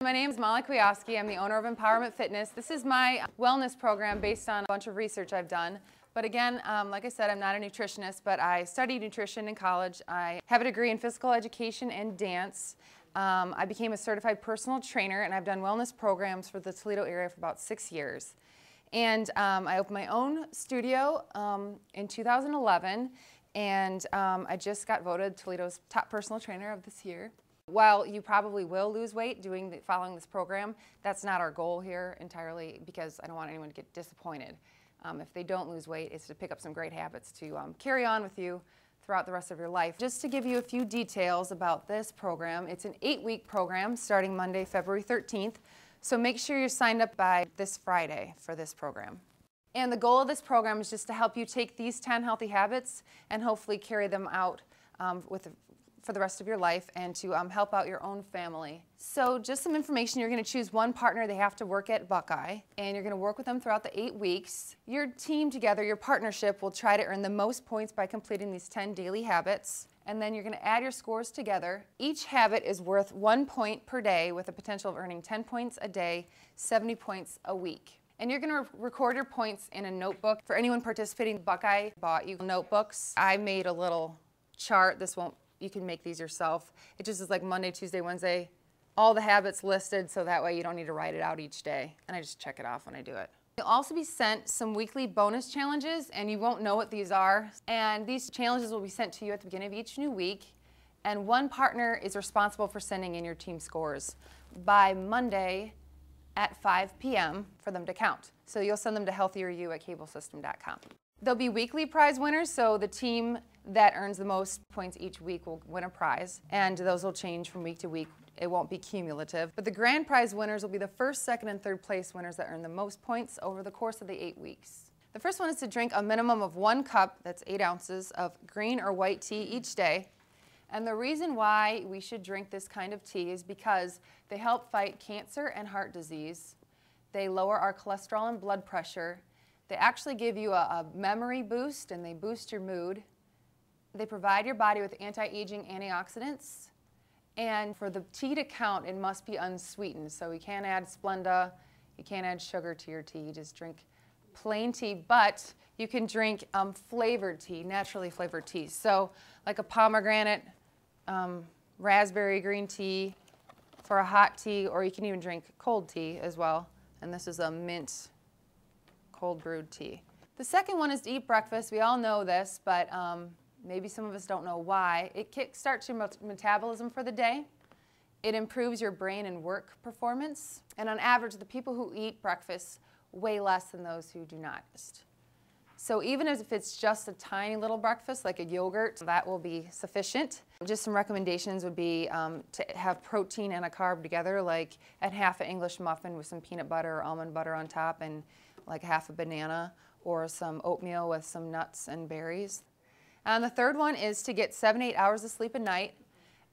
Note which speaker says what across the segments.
Speaker 1: My name is Molly Kwiatkowski. I'm the owner of Empowerment Fitness. This is my wellness program based on a bunch of research I've done. But again, like I said, I'm not a nutritionist, but I studied nutrition in college. I have a degree in physical education and dance. I became a certified personal trainer, and I've done wellness programs for the Toledo area for about 6 years. And I opened my own studio in 2011, and I just got voted Toledo's top personal trainer of this year. While you probably will lose weight following this program, that's not our goal here entirely, because I don't want anyone to get disappointed. If they don't lose weight, it's to pick up some great habits to carry on with you throughout the rest of your life. Just to give you a few details about this program, it's an 8-week program starting Monday, February 13th. So make sure you're signed up by this Friday for this program. And the goal of this program is just to help you take these 10 healthy habits and hopefully carry them out for the rest of your life, and to help out your own family. So just some information: you're going to choose one partner. They have to work at Buckeye, and you're going to work with them throughout the 8 weeks. Your team together, your partnership, will try to earn the most points by completing these 10 daily habits, and then you're going to add your scores together. Each habit is worth 1 point per day, with a potential of earning 10 points a day, 70 points a week. And you're going to record your points in a notebook. For anyone participating, Buckeye bought you notebooks. I made a little chart. You can make these yourself. It just is like Monday, Tuesday, Wednesday, all the habits listed, so that way you don't need to write it out each day. And I just check it off when I do it. You'll also be sent some weekly bonus challenges, and you won't know what these are. And these challenges will be sent to you at the beginning of each new week. And one partner is responsible for sending in your team scores by Monday at 5 p.m. for them to count. So you'll send them to healthieryou@cablesystem.com. There'll be weekly prize winners, so the team that earns the most points each week will win a prize, and those will change from week to week. It won't be cumulative. But the grand prize winners will be the first, second, and third place winners that earn the most points over the course of the 8 weeks. The first one is to drink a minimum of 1 cup, that's 8 ounces, of green or white tea each day. And the reason why we should drink this kind of tea is because they help fight cancer and heart disease. They lower our cholesterol and blood pressure. They actually give you a memory boost, and they boost your mood. They provide your body with anti-aging antioxidants. And for the tea to count, it must be unsweetened. So you can't add Splenda, you can't add sugar to your tea. You just drink plain tea, but you can drink flavored tea, naturally flavored tea. So like a pomegranate, raspberry green tea for a hot tea, or you can even drink cold tea as well. And this is a mint cold brewed tea. The second one is to eat breakfast. We all know this, but maybe some of us don't know why. It kickstarts your metabolism for the day. It improves your brain and work performance. And on average, the people who eat breakfast weigh less than those who do not. So even if it's just a tiny little breakfast, like a yogurt, that will be sufficient. Just some recommendations would be to have protein and a carb together, like at half an English muffin with some peanut butter or almond butter on top, and like half a banana, or some oatmeal with some nuts and berries. And the third one is to get 7 to 8 hours of sleep a night.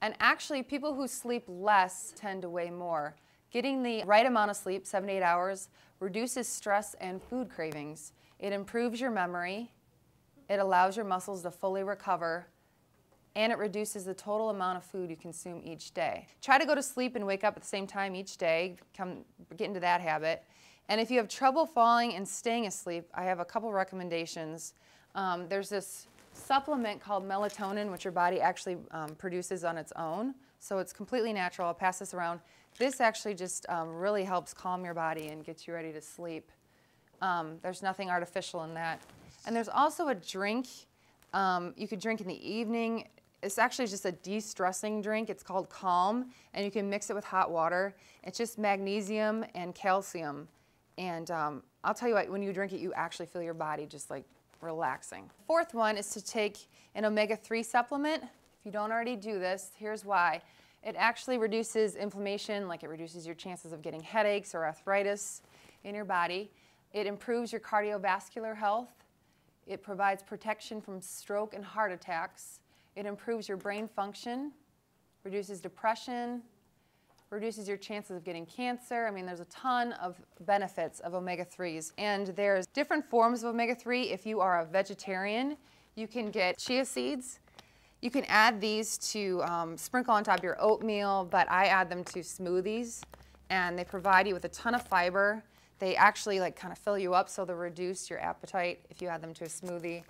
Speaker 1: And actually, people who sleep less tend to weigh more. Getting the right amount of sleep, 7 to 8 hours, reduces stress and food cravings. It improves your memory, it allows your muscles to fully recover, and it reduces the total amount of food you consume each day. Try to go to sleep and wake up at the same time each day. Get into that habit. And if you have trouble falling and staying asleep, I have a couple recommendations. There's this supplement called melatonin, which your body actually produces on its own. So it's completely natural. I'll pass this around. This actually just really helps calm your body and get you ready to sleep. There's nothing artificial in that. And there's also a drink you could drink in the evening. It's actually just a de-stressing drink. It's called Calm, and you can mix it with hot water. It's just magnesium and calcium. And I'll tell you what, when you drink it, you actually feel your body just like relaxing. Fourth one is to take an omega-3 supplement. If you don't already do this, here's why. It actually reduces inflammation, like it reduces your chances of getting headaches or arthritis in your body. It improves your cardiovascular health. It provides protection from stroke and heart attacks. It improves your brain function, reduces depression, reduces your chances of getting cancer. I mean, there's a ton of benefits of omega-3s. And there's different forms of omega-3. If you are a vegetarian, you can get chia seeds. You can add these to sprinkle on top of your oatmeal, but I add them to smoothies. and they provide you with a ton of fiber. They actually like kind of fill you up, so they'll reduce your appetite if you add them to a smoothie.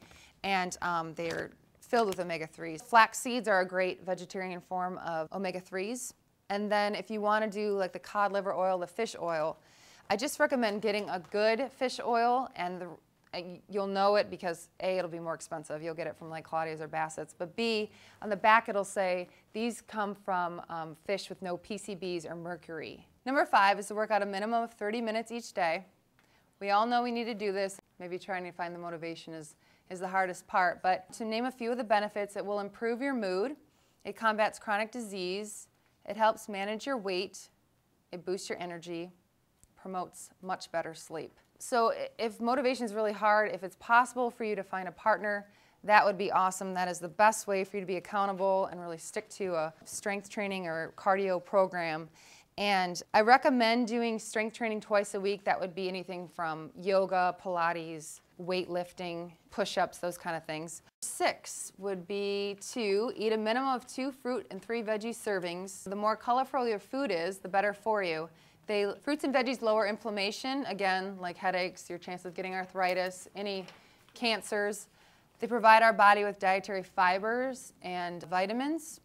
Speaker 1: And they're filled with omega-3s. Flax seeds are a great vegetarian form of omega-3s. And then if you want to do like the cod liver oil, the fish oil, I just recommend getting a good fish oil, and you'll know it because A, it'll be more expensive. You'll get it from like Claudia's or Bassett's. But B, on the back it'll say these come from fish with no PCBs or mercury. Number 5 is to work out a minimum of 30 minutes each day. We all know we need to do this. Maybe trying to find the motivation is the hardest part. But to name a few of the benefits, it will improve your mood. It combats chronic disease. It helps manage your weight. It boosts your energy. Promotes much better sleep. So if motivation is really hard, if it's possible for you to find a partner, that would be awesome. That is the best way for you to be accountable and really stick to a strength training or cardio program. And I recommend doing strength training twice a week. That would be anything from yoga, Pilates, weightlifting, push-ups, those kind of things. 6 would be to eat a minimum of 2 fruit and 3 veggie servings. The more colorful your food is, the better for you. Fruits and veggies lower inflammation, again, like headaches, your chance of getting arthritis, any cancers. They provide our body with dietary fibers and vitamins.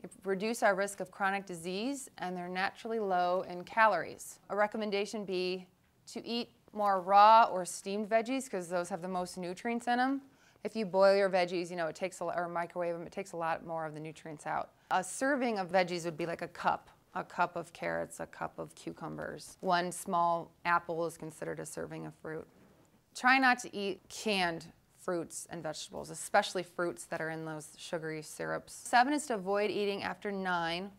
Speaker 1: They reduce our risk of chronic disease, and they're naturally low in calories. A recommendation be to eat more raw or steamed veggies because those have the most nutrients in them. If you boil your veggies, you know, it takes or microwave them, it takes a lot more of the nutrients out. A serving of veggies would be like a cup of carrots, a cup of cucumbers. 1 small apple is considered a serving of fruit. Try not to eat canned fruits and vegetables, especially fruits that are in those sugary syrups. 7 is to avoid eating after 9.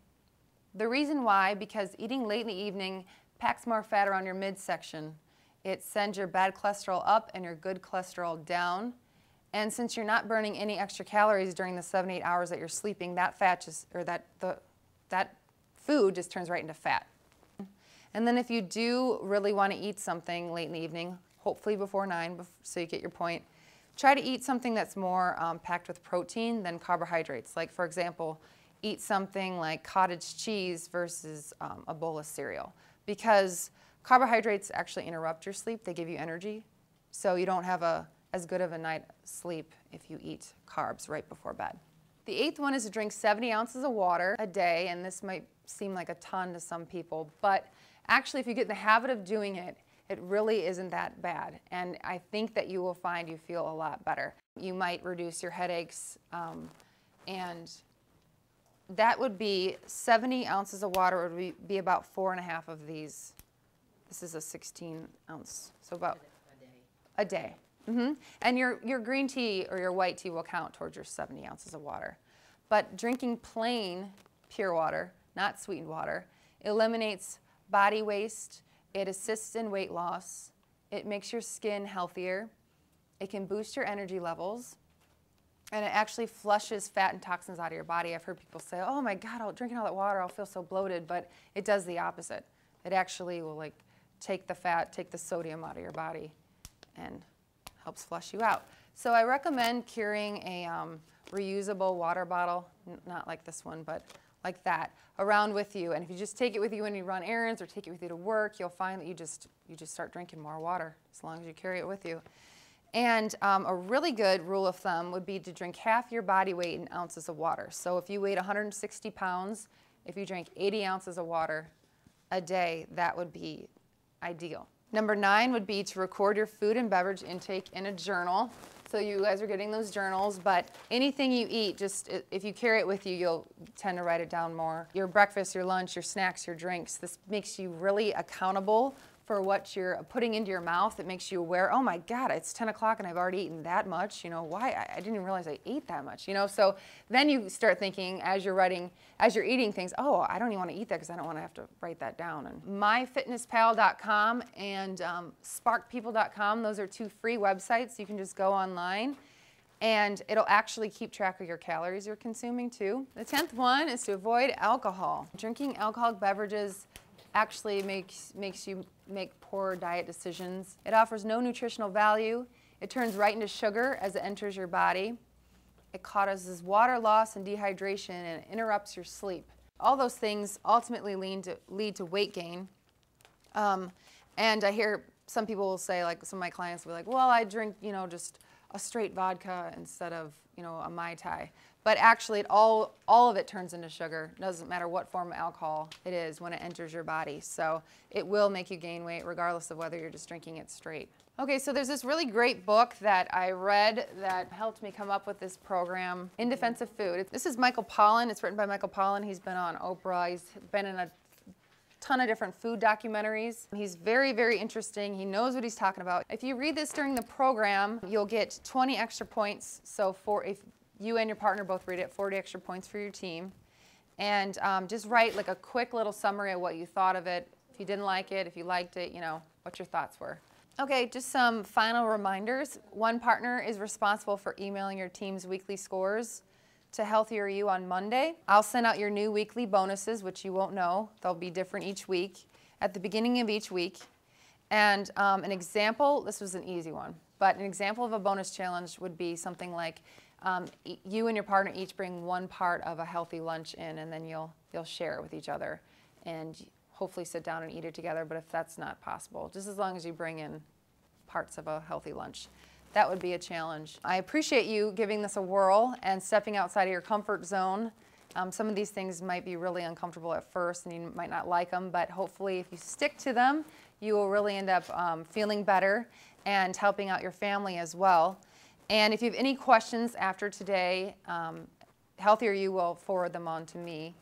Speaker 1: The reason why, because eating late in the evening packs more fat around your midsection. It sends your bad cholesterol up and your good cholesterol down. And since you're not burning any extra calories during the 7-8 hours that you're sleeping, that fat just, or that food just turns right into fat. And then if you do really want to eat something late in the evening, hopefully before 9, so you get your point, try to eat something that's more packed with protein than carbohydrates. Like, for example, eat something like cottage cheese versus a bowl of cereal. Because carbohydrates actually interrupt your sleep. They give you energy. So you don't have as good of a night's sleep if you eat carbs right before bed. The 8th one is to drink 70 ounces of water a day, and this might seem like a ton to some people, but actually if you get in the habit of doing it, it really isn't that bad. And I think that you will find you feel a lot better. You might reduce your headaches, and that would be 70 ounces of water would be about 4.5 of these. This is a 16 ounce, so about a day. And your green tea or your white tea will count towards your 70 ounces of water. But drinking plain, pure water, not sweetened water, eliminates body waste. It assists in weight loss. It makes your skin healthier. It can boost your energy levels. And it actually flushes fat and toxins out of your body. I've heard people say, oh my God, drinking all that water, I'll feel so bloated. But it does the opposite. It actually will like take the fat, take the sodium out of your body, and helps flush you out. So I recommend carrying a reusable water bottle, not like this one, but like that, around with you. And if you just take it with you when you run errands or take it with you to work, you'll find that you just start drinking more water as long as you carry it with you. And a really good rule of thumb would be to drink half your body weight in ounces of water. So if you weighed 160 pounds, if you drank 80 ounces of water a day, that would be ideal. Number 9 would be to record your food and beverage intake in a journal. So you guys are getting those journals, but anything you eat, just if you carry it with you, you'll tend to write it down more. Your breakfast, your lunch, your snacks, your drinks, this makes you really accountable for what you're putting into your mouth. It makes you aware, oh my God, it's 10 o'clock and I've already eaten that much. You know, why? I didn't even realize I ate that much, you know? So then you start thinking as you're eating things, oh, I don't even want to eat that because I don't want to have to write that down. And myfitnesspal.com and sparkpeople.com, those are 2 free websites. You can just go online and it'll actually keep track of your calories you're consuming too. The 10th one is to avoid alcohol. Drinking alcoholic beverages actually makes you make poor diet decisions. It offers no nutritional value. It turns right into sugar as it enters your body. It causes water loss and dehydration, and it interrupts your sleep. all those things ultimately lead to weight gain. And I hear some people will say, like some of my clients will be like, well, I drink, just a straight vodka instead of, a Mai Tai. But actually, all of it turns into sugar. It doesn't matter what form of alcohol it is when it enters your body. So it will make you gain weight regardless of whether you're just drinking it straight. Okay, so there's this really great book that I read that helped me come up with this program, In Defense of Food. This is Michael Pollan. It's written by Michael Pollan. He's been on Oprah. He's been in a ton of different food documentaries. He's very, very interesting. He knows what he's talking about. If you read this during the program, you'll get 20 extra points. So if you and your partner both read it, 40 extra points for your team. And just write like a quick little summary of what you thought of it. If you didn't like it, if you liked it, what your thoughts were. Okay, just some final reminders. One partner is responsible for emailing your team's weekly scores to Healthier You on Monday. I'll send out your new weekly bonuses, which you won't know. They'll be different each week, at the beginning of each week. And an example, this was an easy one, but an example of a bonus challenge would be something like you and your partner each bring one part of a healthy lunch in, and then you'll share it with each other and hopefully sit down and eat it together. But if that's not possible, just as long as you bring in parts of a healthy lunch, that would be a challenge. I appreciate you giving this a whirl and stepping outside of your comfort zone. Some of these things might be really uncomfortable at first and you might not like them, but hopefully if you stick to them, you will really end up feeling better and helping out your family as well. And if you have any questions after today, Healthier You will forward them on to me.